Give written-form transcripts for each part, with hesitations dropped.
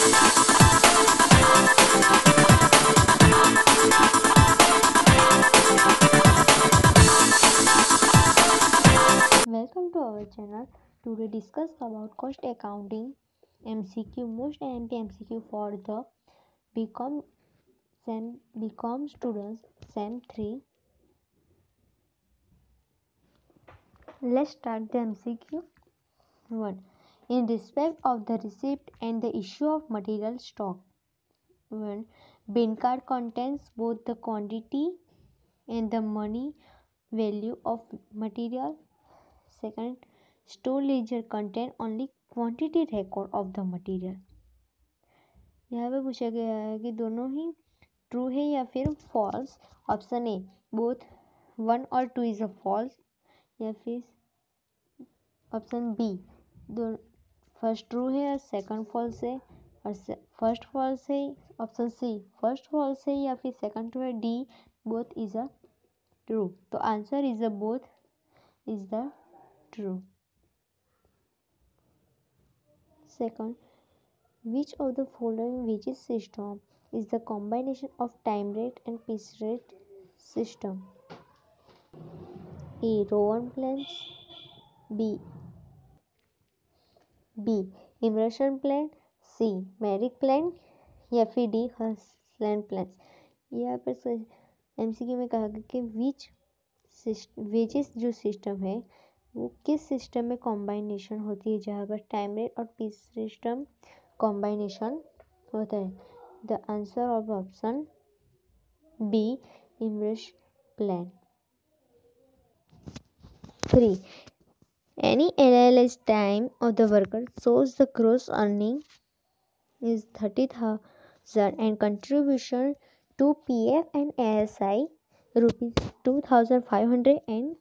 Welcome to our channel. Today discuss about cost accounting MCQ, most IMP MCQ for the BCom BCom students SEM 3. Let's start the MCQ. 1. In respect of the receipt and the issue of material stock. 1. Bin card contains both the quantity and the money value of material. Second, store ledger contain only quantity record of the material. यहाँ पे पूछा गया है कि दोनों ही true है या फिर फॉल्स. ऑप्शन ए बोथ 1 और 2 इज अ फॉल्स, या फिर ऑप्शन बी दो फर्स्ट ट्रू है या सेकंड फॉल्स है, और फर्स्ट फॉल्स है. ऑप्शन सी फर्स्ट फॉल्स है या फिर सेकंड ट्रू है. D both is a true. तो answer is a both is the true. Second, which of the following wages system is the combination of time rate and piece rate system? A. Rowan plans. B. Immersion plan. C. Merrick plan. या फिर D हसलैंड plan. यहाँ पर MCQ में कहा गया कि विच wages जो system है वो किस सिस्टम में कॉम्बाइनेशन होती है, जहाँ पर टाइम रेट और पीस सिस्टम कॉम्बाइनेशन होता है. The answer of option B Emerson's plan. 3. Any analyzed time of the worker shows the gross earning is 30,000 and contribution to PF and ASI rupees 2,500 and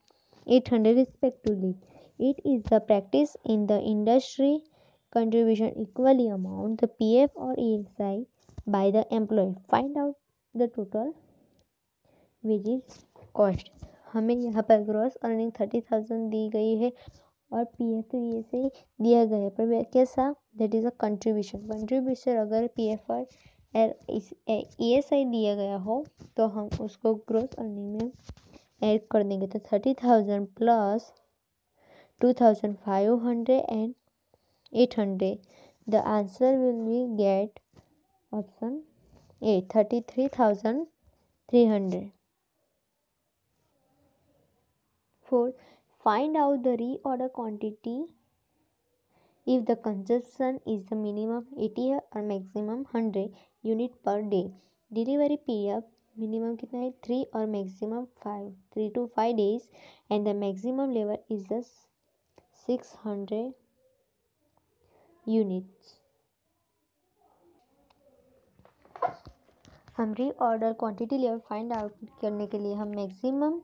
800 respectively. It is the practice in the industry contribution equally amount the PF or ASI by the employee. Find out the total wages cost. हमें यहाँ पर gross earning 30,000 दी गई है और P F ASI दिया गया है, पर कैसा, दैट इज़ अ कंट्रीब्यूशन. अगर PF और ASI दिया गया हो तो हम उसको ग्रॉस अर्निंग में ऐड कर देंगे. तो 30,000 plus 2,500 and 800. The answer will be get option A 33,300. 4. Find out the reorder quantity if the consumption is the minimum 80 or maximum 100 unit per day. Delivery period minimum कितना है 3 और maximum 3 to 5 days, and the maximum level is the 600 units. हम reorder quantity level find out करने के लिए हम maximum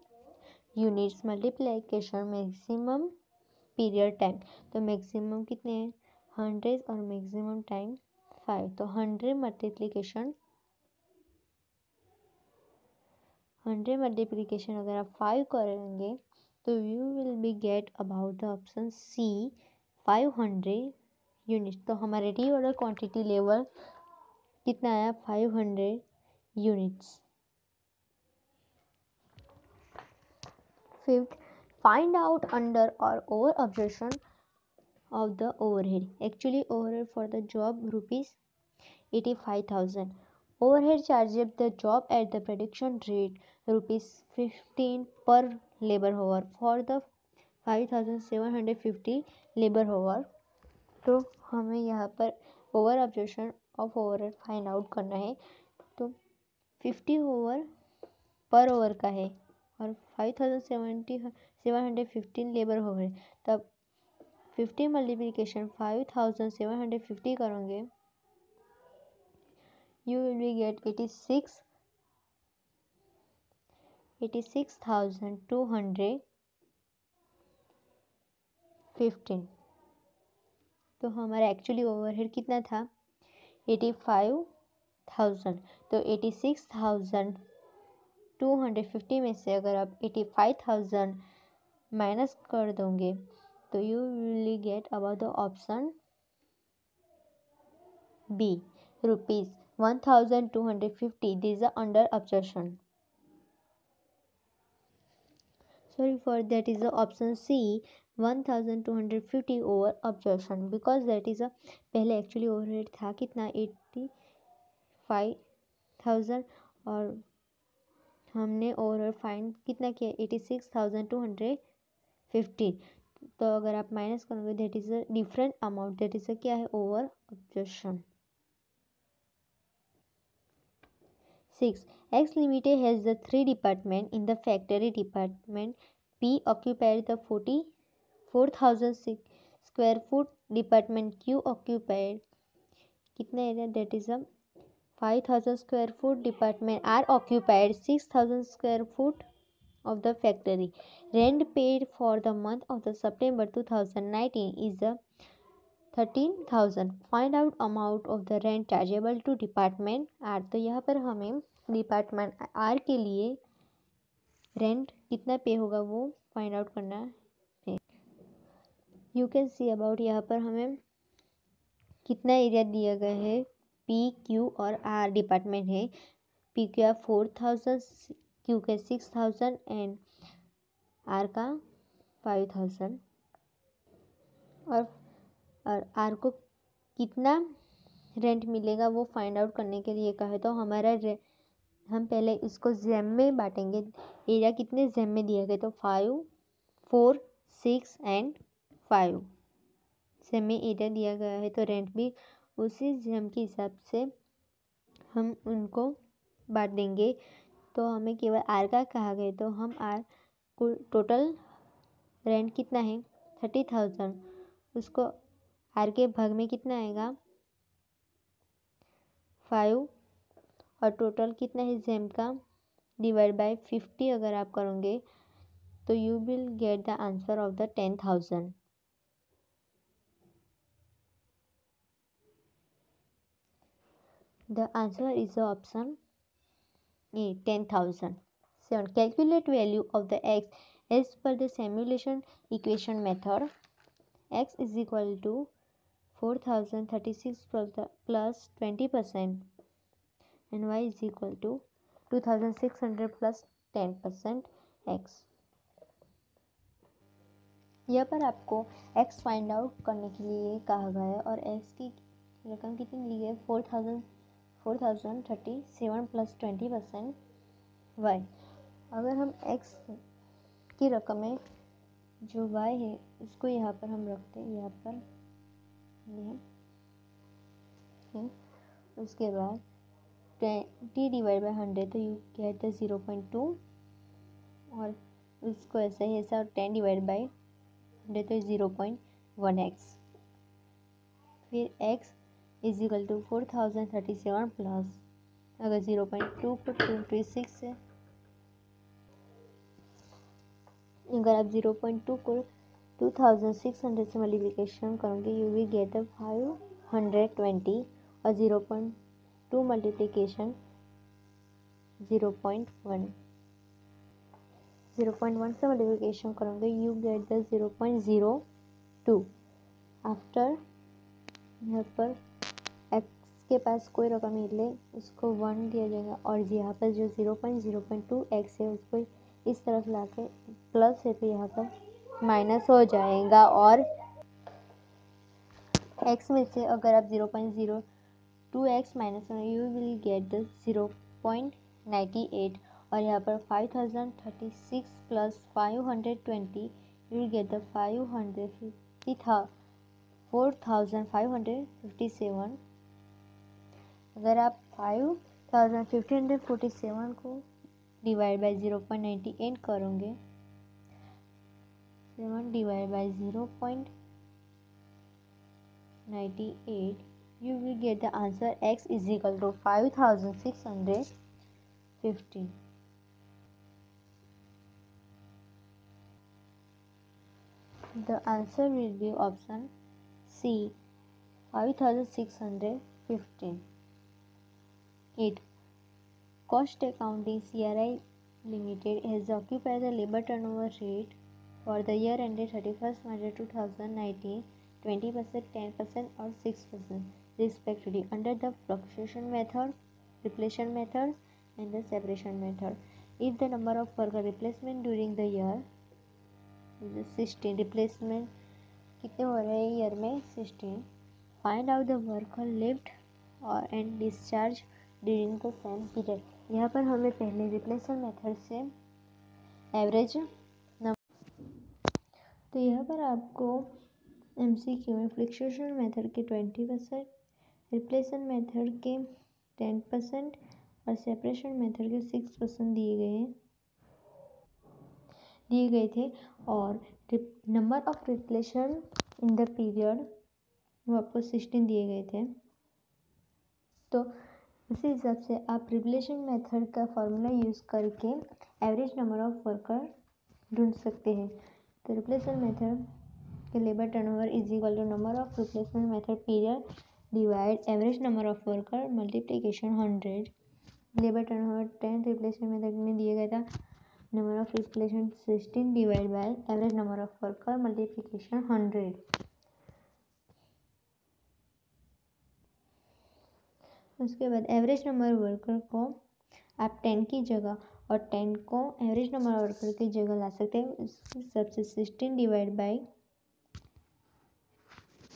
units multiplication maximum period time. तो maximum कितने हैं 100 और मैक्सिमम टाइम 5. तो 100 मल्टीप्लिकेशन अगर आप 5 करेंगे तो you will be get about the option C 500 units. तो हमारे रीऑर्डर क्वांटिटी लेवल कितना आया 500 units. 5th, find out under or over observation of the overhead. Actually overhead for the job rupees 85,000. Overhead charges the job at the production rate rupees 15 per labor hour for the 5,750 labor hour. तो हमें यहाँ पर over observation of overhead find out करना है. तो 50 over पर over का है और 5,715 लेबर ओवर है. तब 50 मल्टीप्लिकेशन 5,750 करोगे यू विल बी गेट 86,215. तो हमारा एक्चुअली ओवरहेड कितना था 85,000. तो 86,250 में से अगर आप 85,000 माइनस कर दोगे तो you will get about the option B rupees 1250. This is under absorption. Sorry for that is the option C 1250 over absorption because that is a पहले एक्चुअली ओवरहेड था कितना 85,000 और हमने ओवरहेड फाइंड कितना किया 86,250. तो अगर आप माइनस करोगे that is a different amount that is अ क्या है over objection. 6. X Limited has the three department. In the factory department, P occupied the 44,000 square foot. Department Q occupied कितना area that is a 5,000 square foot. Department R occupied 6,000 square foot of the factory. Rent paid for the month of the September 2019 is the 13,000. Find out amount of the rent chargeable to department R. तो यहाँ पर हमें department are के लिए rent कितना पे होगा वो फाइंड आउट करना है. यू कैन सी अबाउट यहाँ पर हमें कितना एरिया दिया गया है. पी क्यू और आर डिपार्टमेंट है. पी का 4,000 क्यू का 6,000 एंड आर का 5,000 और आर को कितना रेंट मिलेगा वो फाइंड आउट करने के लिए कहा है. तो हमारा हम पहले इसको जेम में बांटेंगे. एरिया कितने जेम में दिया गया तो 5 4 6 एंड 5 जेम में एरिया दिया गया है. तो रेंट भी उसी जेम के हिसाब से हम उनको बांट देंगे. तो हमें केवल आर का कहा गया तो हम आर को टोटल रेंट कितना है 30,000 उसको आर के भाग में कितना आएगा 5 और टोटल कितना है जेम का डिवाइड बाय 50 अगर आप करोगे तो you will get the answer of the 10,000. The answer is the option A 10,000. 7. Calculate value of the x as per the simulation equation method. X is equal to 4,036 plus 20% and y is equal to 2,600 plus 10% x. यहाँ पर आपको x find out करने के लिए कहा गया है और x की रकम कितनी ली है 4,037 प्लस 20% y. अगर हम x की रकम में जो y है उसको यहाँ पर हम रखते हैं यहाँ पर ये उसके बाद 20 डिवाइड बाई 100 तो यू गेट द 0.2 और उसको ऐसा ही ऐसा 10 डिवाइड बाई 100 तो 0.1x. फिर x is equal to 4,037 plus अगर 0.2 को 26 से अगर आप 0.2 को 2,600 से मल्टीप्लिकेशन करोगे यू विल गेट द 520 और 0.2 मल्टीप्लिकेशन 0.1 से मल्टीप्लिकेशन करोगे यू गेट द 0.02. आफ्टर यहाँ पर x के पास कोई रकम मिले उसको 1 दिया जाएगा और यहाँ पर जो 0.2x है उसको इस तरफ ला के प्लस है तो यहाँ पर माइनस हो जाएगा और x में से अगर आप 0.02x माइनस करें यू विल गेट द 0.98 और यहाँ पर 5,036 plus 520 you will get the 4,557. अगर आप 5,547 को डिवाइड बाय 0.98 करोगे 7 divide by 0.98 you will get the answer x is equal to 5,650. The answer will be option C 5,615. 8. Cost accounting CRI Limited has occupied the labor turnover rate for the year ended 31st March 2019 20%, 10% और 6%. respectively under the fluctuation method, replacement method, and the separation method. If the number of worker replacement during the year is 16, replacement कितने हो रहे हैं year में 16. Find out the worker left और and discharge during the same period. यहाँ पर हमें पहले रिप्लेसमेंट मेथड से एवरेज नंबर, तो यहाँ पर आपको MCQ में फ्लक्चुएशन मेथड के 20%, रिप्लेसमेंट मेथड के 10% और सेपरेशन मेथड के 6% दिए गए थे. और number of replacement in the period वो आपको 16 दिए गए थे. तो उसी हिसाब से आप रिप्लेशन मेथड का फॉर्मूला यूज़ करके एवरेज नंबर ऑफ वर्कर ढूंढ सकते हैं. तो रिप्लेसमेंट मेथड के labour turnover is equal to number of replacement method period divide average number of worker multiplication 100. Labour turnover 10 replacement method में दिया गया था. Number of replacement 16 divide by average number of worker multiplication 100. उसके बाद average number worker को आप 10 की जगह और 10 को एवरेज नंबर वर्कर की जगह ला सकते हैं. सबसे 16 divide by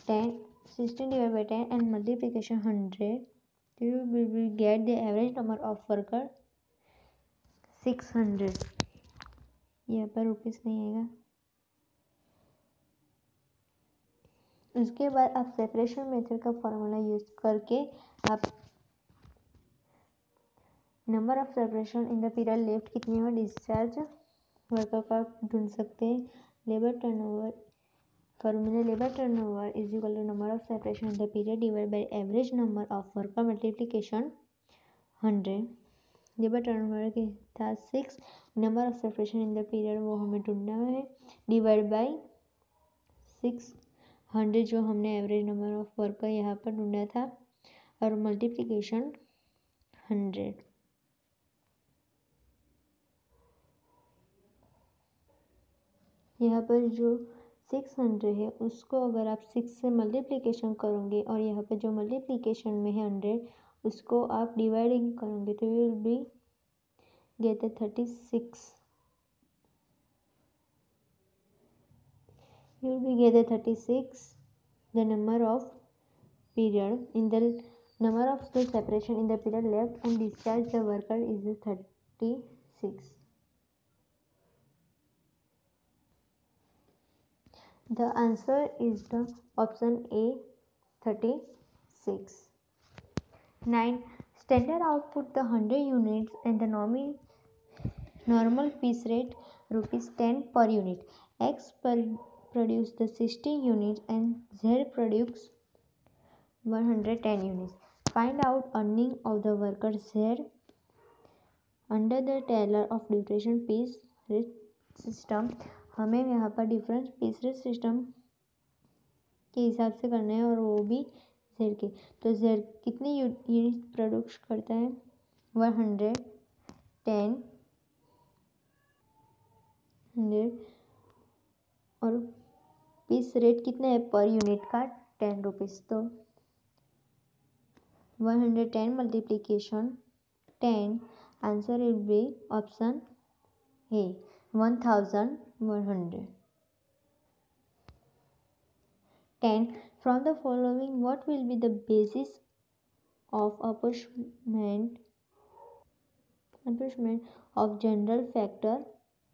10 and multiplication 100. You will get the average number of worker 600. यहाँ पर रुपीस नहीं आएगा. उसके बाद आप सेपरेशन मेथड का फॉर्मूला यूज करके आप number of separation in the period left कितनी हो डिस्चार्ज वर्कर का ढूंढ सकते हैं. Labour turnover formula labour turnover is equal to number of separation in the period divide by average number of worker multiplication 100. Labour turnover के था 6, number of separation in the period वो हमें ढूंढना है डिवाइड बाय 600 जो हमने average number of worker यहाँ पर ढूंढा था और मल्टीप्लिकेशन 100. यहाँ पर जो 600 है उसको अगर आप 6 से मल्टीप्लिकेशन करोगे और यहाँ पर जो मल्टीप्लिकेशन में है 100 उसको आप डिवाइडिंग करोगे तो you will be get 36. You will be get 36 the number of period in the number of the separation in the period left and discharge the worker is 36. The answer is the option A 36. 9. Standard output the 100 units and the normal piece rate rupees 10 per unit. X produce the 60 units and Z produce 110 units. Find out earning of the worker Z under the Taylor of differential piece rate system. हमें यहाँ पर difference piece rate system के हिसाब से करना है और वो भी Z के. तो Z कितने यूनिट प्रोड्यूस करता है 110 और पीस रेट कितना है पर यूनिट का 10 रुपीज़. तो 110 multiplication 10 answer will be option A 1100. 10. From the following what will be the basis of apportionment of general factor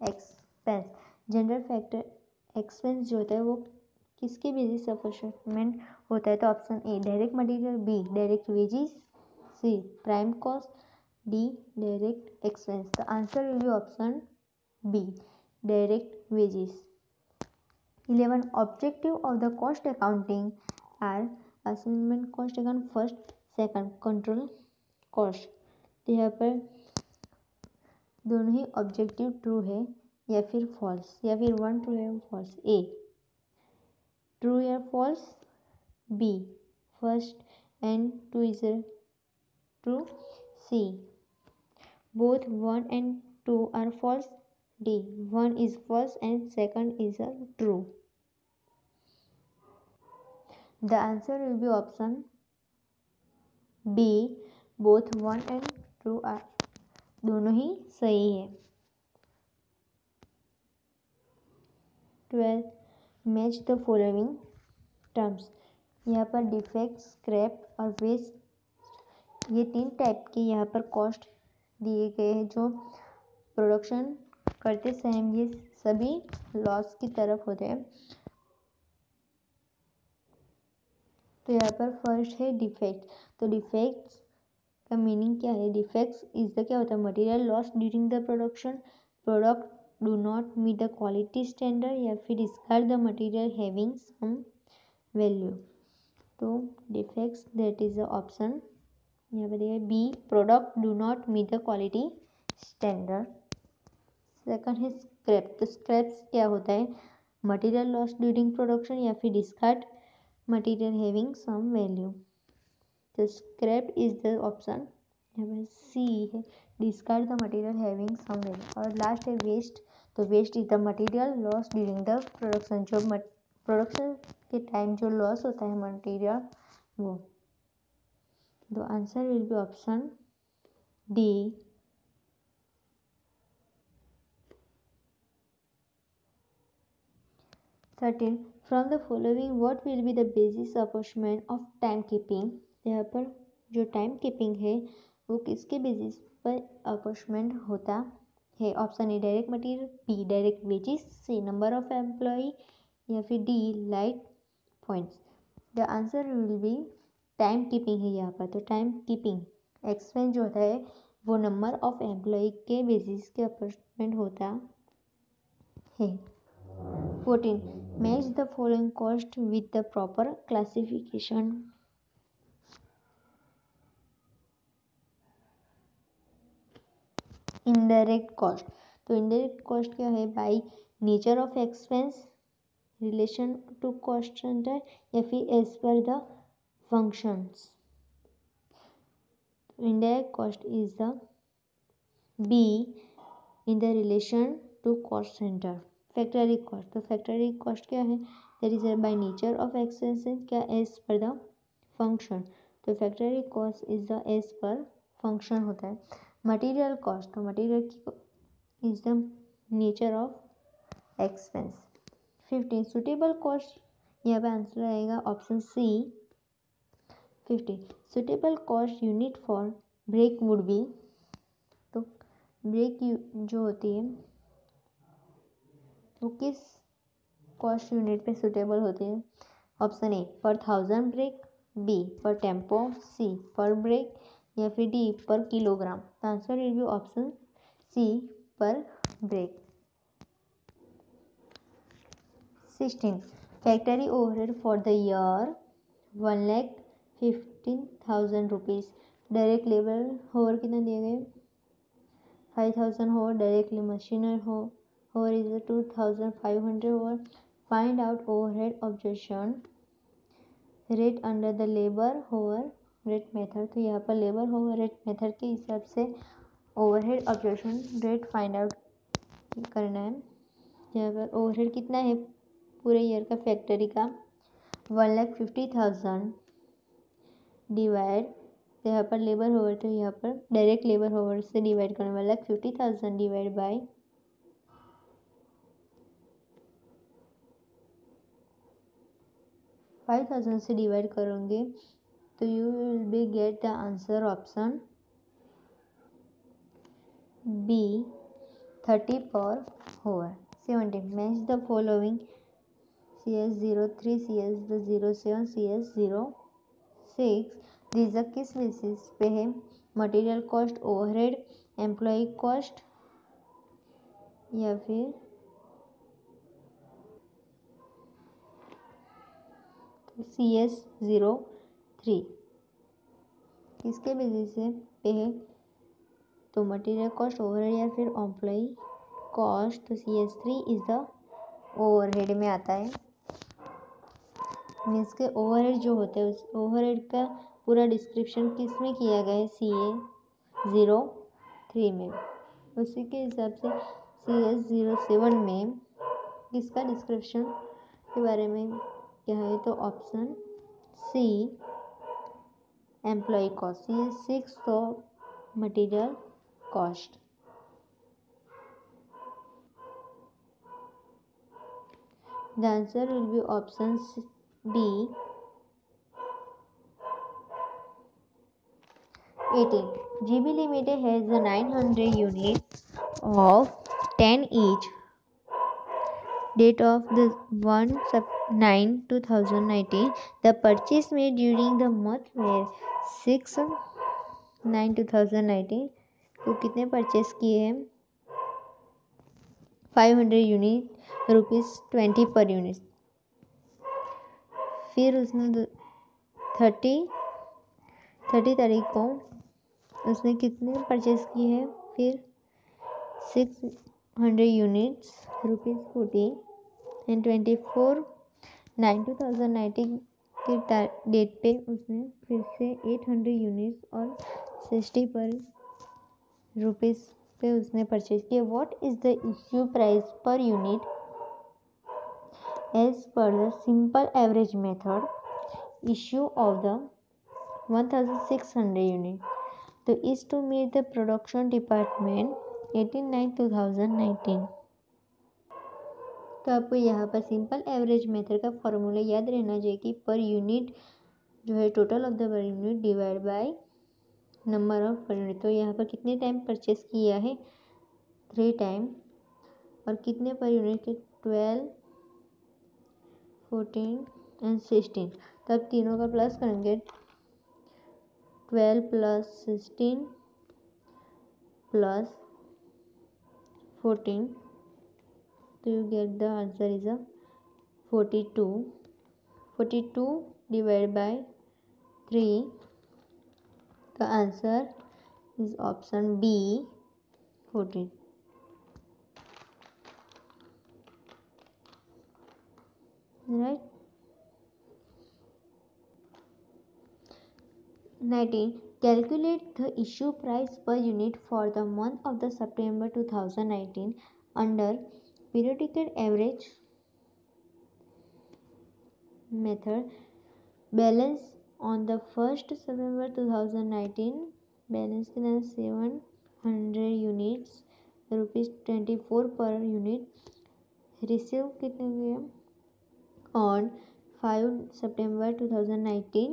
expense. General factor expense जो होता है वो किसके बेसिस अपॉर्चमेंट होता है. तो option A direct material, B direct wages, C prime cost, D direct expense. The answer will be option B direct wages. 11. Objective of the cost accounting are assignment cost account first, second control cost. तो यहाँ पर दोनों ही objective true है या फिर false या फिर one true है फॉल्स. ए ट्रू या false, B first and two is true, C both one and two are false, D one is false and second is a true. The answer will be option B both 1 and 2 are, दोनों ही सही है। 12 match the following terms. यहाँ पर defect, scrap और waste, ये 3 type के यहाँ पर कॉस्ट दिए गए हैं जो प्रोडक्शन करते समय ये सभी लॉस की तरफ होते हैं। तो यहाँ पर फर्स्ट है डिफेक्ट। तो डिफेक्ट्स का मीनिंग क्या है? डिफेक्ट्स इज द क्या होता है? Material loss during the production, product do not meet the quality standard, या फिर discard the material having some value. तो defects that is the option यहाँ पे देखिए B, product do not meet the quality standard. Second है scrap. तो scraps क्या होता है? मटेरियल लॉस ड्यूरिंग प्रोडक्शन या फिर discard material having some value. तो स्क्रैप इज द ऑप्शन यहाँ पे सी है, discard the material having some value. और लास्ट है वेस्ट। तो waste is the material loss during the production, जो प्रोडक्शन के टाइम जो लॉस होता है मटेरियल वो। The answer will be option D. 13 from the following what will be the basis apportionment of timekeeping। यहाँ पर जो टाइम कीपिंग है वो किसके बेसिस पर अपॉर्चमेंट होता है? Option A direct material, B direct wages, C number of employee, या फिर D light points. The answer will be time keeping है यहाँ पर। तो टाइम कीपिंग एक्सपेंस जो होता है वो नंबर ऑफ एम्प्लॉय के बेसिस के अपॉर्चमेंट होता है। 14 match the following cost with the proper classification. Indirect cost. तो इनडायरेक्ट कॉस्ट क्या है? By nature of expense, relation to cost centre, या फिर as per the functions. Indirect cost is the B in the relation to cost center. Factory cost। तो factory cost क्या है? That is by nature of expenses क्या as per the function। तो factory cost is the as per function होता है। Material cost। तो material is the nature of expense। 15 suitable cost। यहाँ पे आंसर आएगा option C 50 suitable cost unit for brick would be. तो brick जो होती है वो किस कॉस्ट यूनिट पे सुटेबल होती है? ऑप्शन ए पर 1000 ब्रेक, बी पर टेम्पो, सी पर ब्रेक, या फिर डी पर किलोग्राम। तो answer will be option C पर break. 16 factory overhead for the year 1,15,000 rupees. Direct labour hour कितना दिए गए? 5,000 hour. Directly machinery hour is 2,500 hour. Find out overhead objection rate under the labour hour rate method. तो यहाँ पर labour hour rate method के हिसाब से overhead objection rate find out करना है। यहाँ पर ओवरहेड कितना है पूरे ईयर का फैक्ट्री का? 1,50,000 डिवाइड, तो यहाँ पर लेबर होवर, तो यहाँ पर डायरेक्ट लेबर होवर से डिवाइड करने वाला 50,000 डिवाइड बाय 5,000 से डिवाइड करोगे तो you will be get the answer option B 30 per hour. 17 match the following CS03, CS07, CS06 these किस बेसिस पे है? Material cost, overhead, employee cost, या फिर CS03 किसके बेसिस पे है? तो मटेरियल कॉस्ट, ओवरहेड, या फिर एम्प्लॉय कॉस्ट। तो CS3 इज द ओवरहेड में आता है। मीन्स के ओवरहेड जो होते हैं उस ओवरहेड का पूरा डिस्क्रिप्शन किस में किया गया है? CS03 में। उसी के हिसाब से CS07 में किसका डिस्क्रिप्शन के बारे में क्या है? तो option C employee cost. C is sixth of material cost. The answer will be option D. 18. GB Limited has the 900 units of 10 each. Date of the 1/9/2019. The purchase made during the month were 6/9/2019 को कितने purchase किए हैं? 500 unit ₹20 per unit. फिर उसने 30 तारीख को उसने कितने परचेस किए हैं? फिर 600 यूनिट्स ₹40 एंड 24/9/2019 के डेट पे उसने फिर से 800 यूनिट्स और 60 पर रुपीज़ पे उसने परचेज किया. What is the issue price per unit as per the simple average method issue of the 1600 unit. तो is to meet the production department 18/9/2019. तो आपको यहाँ पर सिंपल एवरेज मेथड का फॉर्मूला याद रहना चाहिए कि पर यूनिट जो है total of the per unit divide by number of per unit. तो यहाँ पर कितने टाइम परचेस किया है? 3 टाइम. और कितने पर यूनिट के? 12, 14 एंड 16. तो अब तीनों का प्लस करेंगे. 12 + 16 + 14. So you get the answer is a 42. 42 divided by 3. The answer is option B, 14. Right? 19. Calculate the issue price per unit for the month of the September 2019 under periodical average method. Balance on the 1st September 2019. Balance कितना? 700 units ₹24 per unit. Receive कितने हुए? On 5 September 2019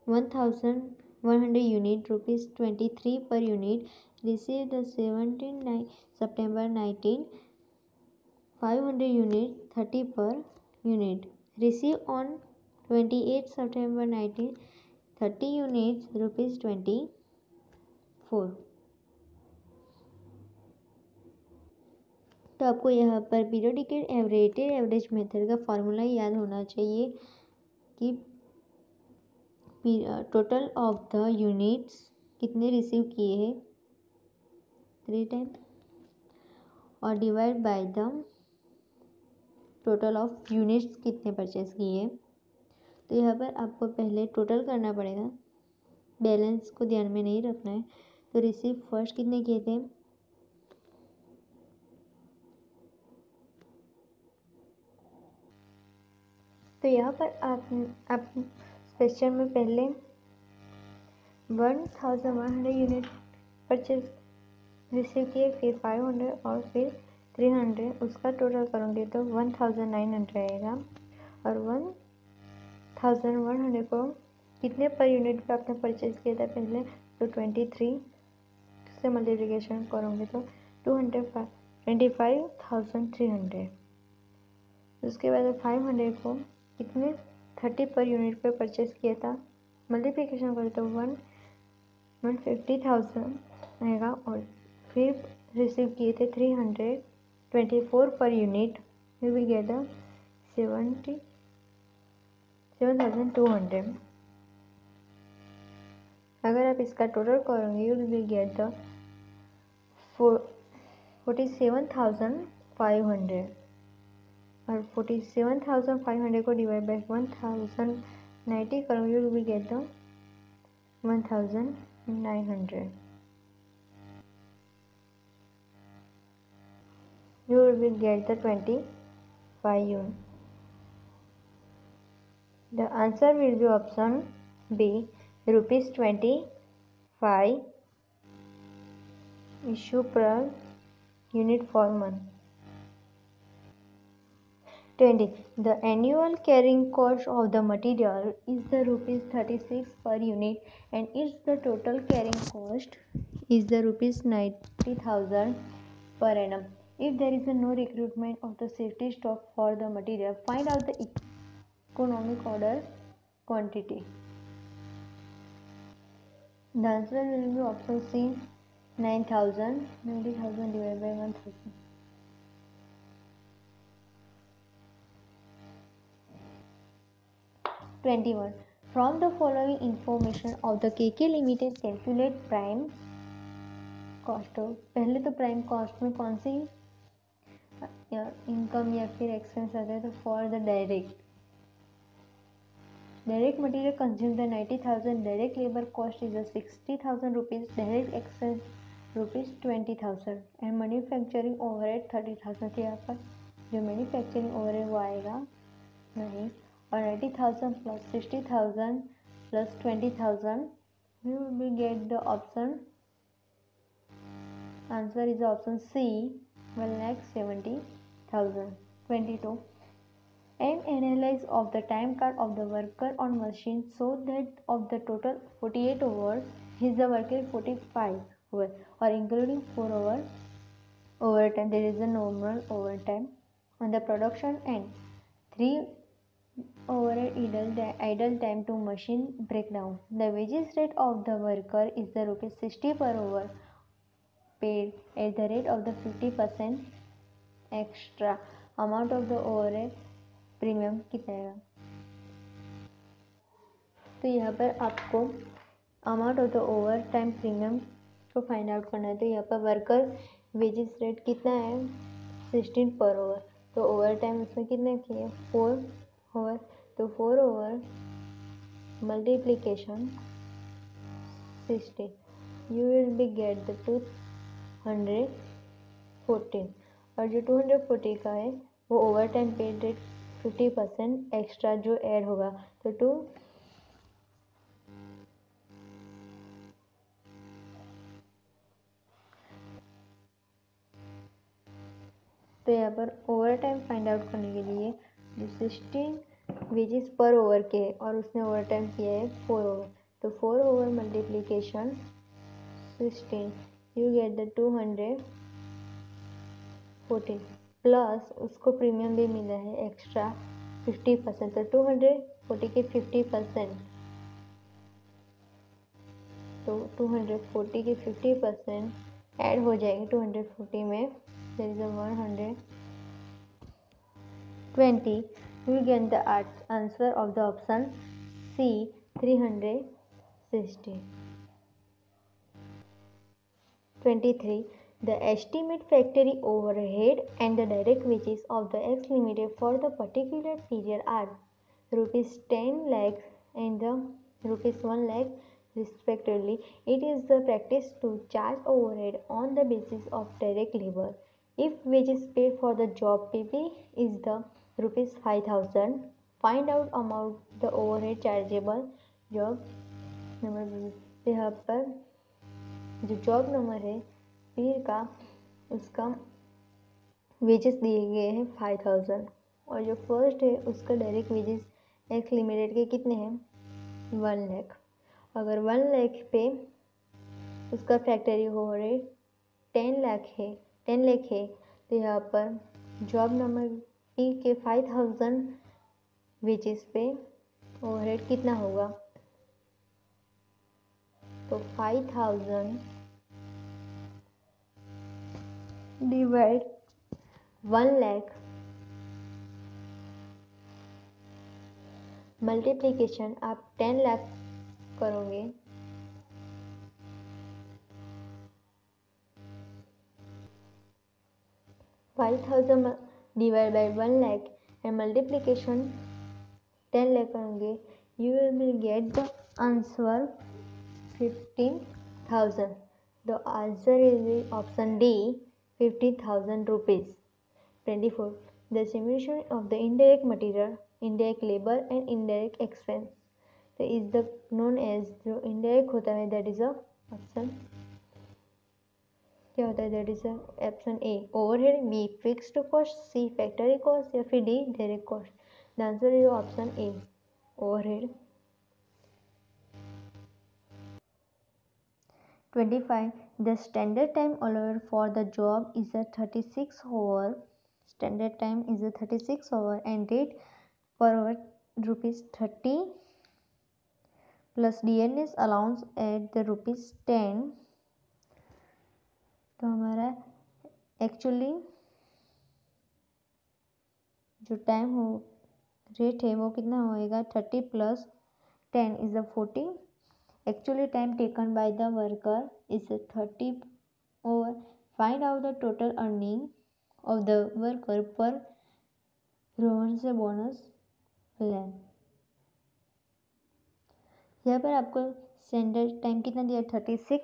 1100 unit ₹23 per unit. Received the 17 September 19 500 unit 30 per unit. Received on 28 September 19 30 units ₹24. तो आपको यहाँ पर periodic average method का formula याद होना चाहिए कि टोटल ऑफ द यूनिट्स कितने रिसीव किए हैं? 3 टाइम. और divide by the total of units कितने परचेस किए हैं. तो यहाँ पर आपको पहले टोटल करना पड़ेगा. बैलेंस को ध्यान में नहीं रखना है. तो रिसीव फर्स्ट कितने किए थे? तो यहाँ पर आप क्वेश्चन में पहले 1100 यूनिट परचेज रिसीव किए, फिर 500 और फिर 300. उसका टोटल करोगे तो 1900 आएगा. और 1100 को कितने पर यूनिट पे आपने परचेज किया था पहले? तो 23 से मल्टीप्लिकेशन करोगे तो 25,300. उसके बाद 500 को कितने 30 पर यूनिट पे परचेस किया था. मल्टीप्लिकेशन करो तो 150,000 आएगा. और फिर रिसीव किए थे 324 per unit. You will get the 7,200. अगर आप इसका टोटल करोगे यू विल गेट द 47,500. और 47,500 को डिवाइड बाई 1090 करोगे you will get the 1,900. You will get the 25 unit. The answer will be option B, rupees 25 issue per unit for month. 20. The annual carrying cost of the material is the rupees 36 per unit and its the total carrying cost is the rupees 90,000 per annum. If there is no recruitment of the safety stock for the material, find out the economic order quantity. The answer will be option C, 9,000. 90,000 divided by 1,000. 21. From the following information of the KK Limited, calculate prime cost. पहले तो prime cost में कौन सी income या फिर expense आता है, तो for the direct material consumed the 90,000, direct labor cost is a 60,000 rupees, direct expense rupees 20,000 and manufacturing overhead 30,000. तो यहाँ पर जो मैन्युफैक्चरिंग ओवरहेड वो आएगा नहीं, और 90,000 plus 60,000 plus 20,000, we will get the option. Answer is option C, 1,70,000. 22. An analysis of the time card of the worker on machine so that of the total 48 hours, his the worker 45 hours or including 4 hours overtime. There is a normal overtime on the production end. 3 idle time to machine breakdown. The wages rate of the worker is the rupees 60 per hour paid at the rate of the 50% extra. Amount of the overhead premium कितना है, तो यहाँ पर आपको amount of the over time premium को find out करना है. तो यहाँ पर वर्कर वेजेस रेट कितना है, 16 पर ओवर. तो ओवर टाइम उसमें कितने किए, 4 ओवर. तो 4 over multiplication 16, you will be get the 214. और जो 240 का है वो over time paid rate 50% extra जो ऐड होगा. तो यहाँ पर ओवर टाइम फाइंड आउट करने के लिए जो 16 वेजेस पर ओवर के है और उसने ओवर टाइम किया है 4 ओवर, तो 4 over multiplication 16, you get the 214 plus उसको प्रीमियम भी मिला है एक्स्ट्रा 50%. तो 240 के 50%, तो 240 के 50% ऐड हो जाएंगे 240 में. there is a 120. you will get the answer of the option C, 360. 23. The estimate factory overhead and the direct wages of the X Limited for the particular period are rupees 10 lakh and the rupees 1 lakh respectively. It is the practice to charge overhead on the basis of direct labor. If wages paid for the job PP is the rupees 5,000, find out amount the overhead chargeable job number. यहाँ पर जो job number है पीर का, उसका wages दिए गए हैं 5,000 और जो फर्स्ट है उसका डायरेक्ट वेजेस एक्स लिमिटेड के कितने हैं, 1 लाख. अगर 1 लाख पे उसका फैक्टरी ओवरहेड 10 लाख है, तो यहाँ पर जॉब नंबर पी के 5,000 वेजेस पे ओवरहेड कितना होगा, तो 5,000 डिवाइड 1 लाख मल्टीप्लीकेशन आप 10 लाख करोगे, divide by 1 lakh and multiplication 10 lakh करोगे, you will get the answer 15,000. The answer is option D, 50,000 rupees. 24. The simulation of the indirect material, indirect labor and indirect expense. तो is the known as, जो indirect होता है that is a option, क्या होता है that is option A overhead, B fixed cost, C factory cost या फिर D direct cost. The answer is option A overhead. 25. The standard time allowed for the job is a 36 hour. Standard time is a 36 hour and rate per hour rupees 30 plus DNS allowance at the rupees 10. तो हमारा actually जो time हो rate है वो कितना होएगा 30 plus 10 is a 40. Actually time taken by the worker is 30 over. Find out the total earning of the worker per Rohan से bonus plan. यहाँ पर आपको स्टैंडर्ड टाइम कितना दिया 36,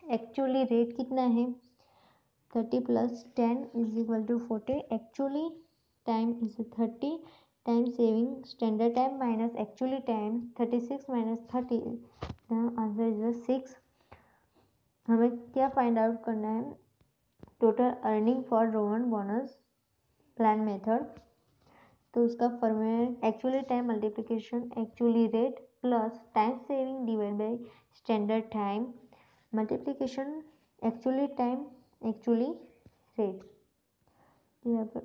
एक्चुअली रेट कितना है 30 plus 10 is equal to 40, actually time is 30, time saving standard time minus actually time 36 minus 30, answer is 6। हमें क्या फाइंड आउट करना है total earning for Rohan bonus plan method. तो उसका formula actually time multiplication actually rate plus time saving divide by standard time multiplication actually time actually rate. यहाँ पर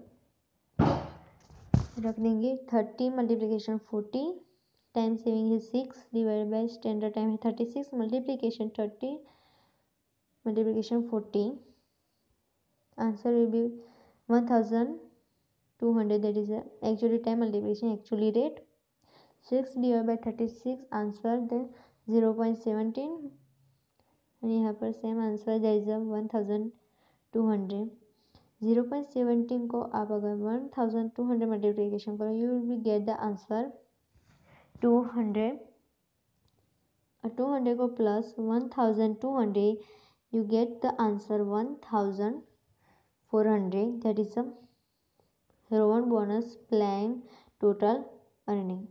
रख देंगे 30 मल्टीप्लिकेशन 40, टाइम सेविंग है 6 डिवाइड बाय स्टैंडर्ड टाइम है 36 multiplication 30 multiplication 40, answer will be 1200, that is actually time multiplication actually rate 6 divided by 36 answer then 0.17 and यहाँ पर same answer that is 1200। 0.17 को आप अगर 1200 मल्टीप्लिकेशन करो you will be get the answer 200 और 200 को plus 1200 you get the answer 1400, that is a Rowan bonus plan total earning.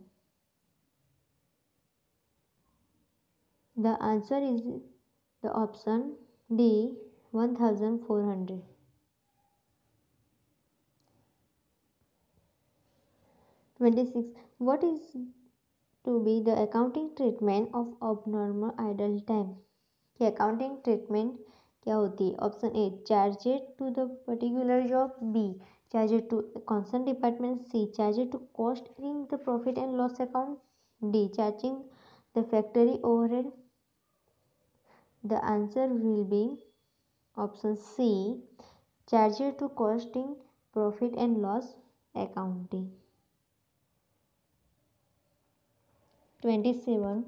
The answer is the option D 1400. 26. What is to be the accounting treatment of abnormal idle time? कि accounting treatment क्या होती है। Option A charged to the particular job, B charged to concern department, C charged to cost in the profit and loss account, D charging the factory overhead. The answer will be option C charged to cost in profit and loss accounting. 27.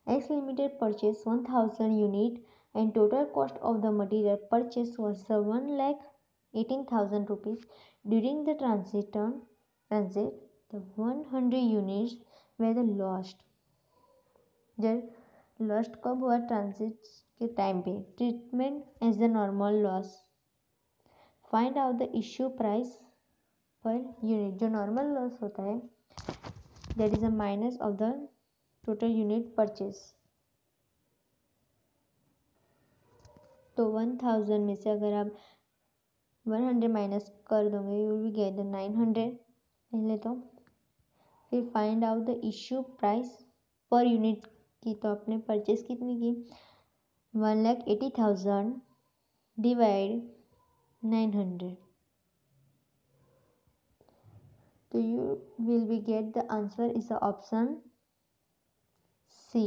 X Limited purchased 1000 unit and total cost of the material purchase was 1,18,000 rupees. During the transit, the 100 units were the lost. जब lost कब हुआ transit के time पे, treatment as the normal loss. Find out the issue price per unit, जो normal loss होता है that is a minus of the total unit purchase. तो 1000 में से अगर आप 100 माइनस कर दोगे यू विल गेट द 900 पहले तो। फिर find out the issue price per unit की, तो आपने परचेज कितनी की 1,80,000 डिवाइड 900, तो you will be get the answer is the option C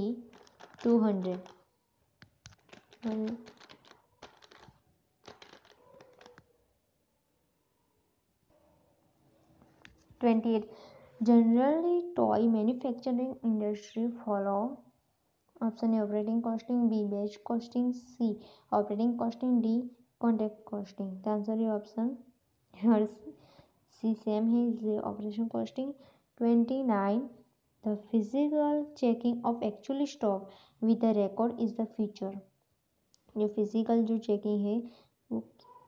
200। 28. Generally, toy manufacturing industry follow option A operating costing, B batch costing, C operating costing, D contract costing। The answer is option here C same है इसलिए operation costing। 29. The physical checking of actual stock with the record is the feature। जो physical जो checking है वो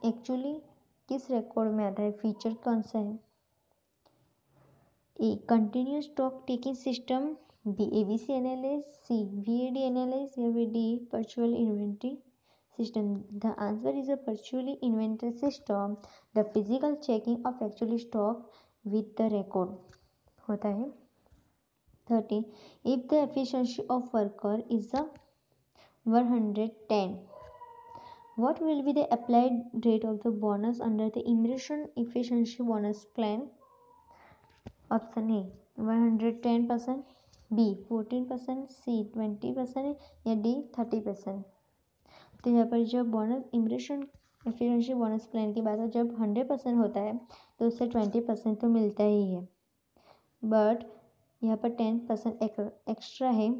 actually किस record में आता है, फीचर कौन सा है। A continuous stock taking system, B. ABC analysis, C. VAD analysis, या फिर D. Virtual Inventory System. The answer is a virtually inventory system, the physical checking of actual stock with the record होता है. 13. If the efficiency of worker is a 110, what will be the applied rate of the bonus under the immersion efficiency bonus plan? Option A 110%, B 14%, C 20% या D 30%. तो यहाँ पर जब bonus impression efficiency bonus plan की बात हो, जब 100% होता है तो उससे 20% तो मिलता ही है, बट यहाँ पर 10% एक्स्ट्रा है,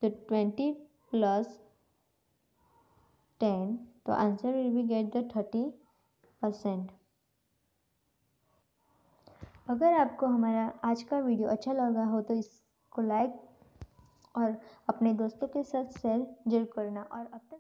तो 20 + 10, तो answer will be get the 30%. अगर आपको हमारा आज का वीडियो अच्छा लगा हो तो इसको लाइक और अपने दोस्तों के साथ शेयर जरूर करना. और अब तक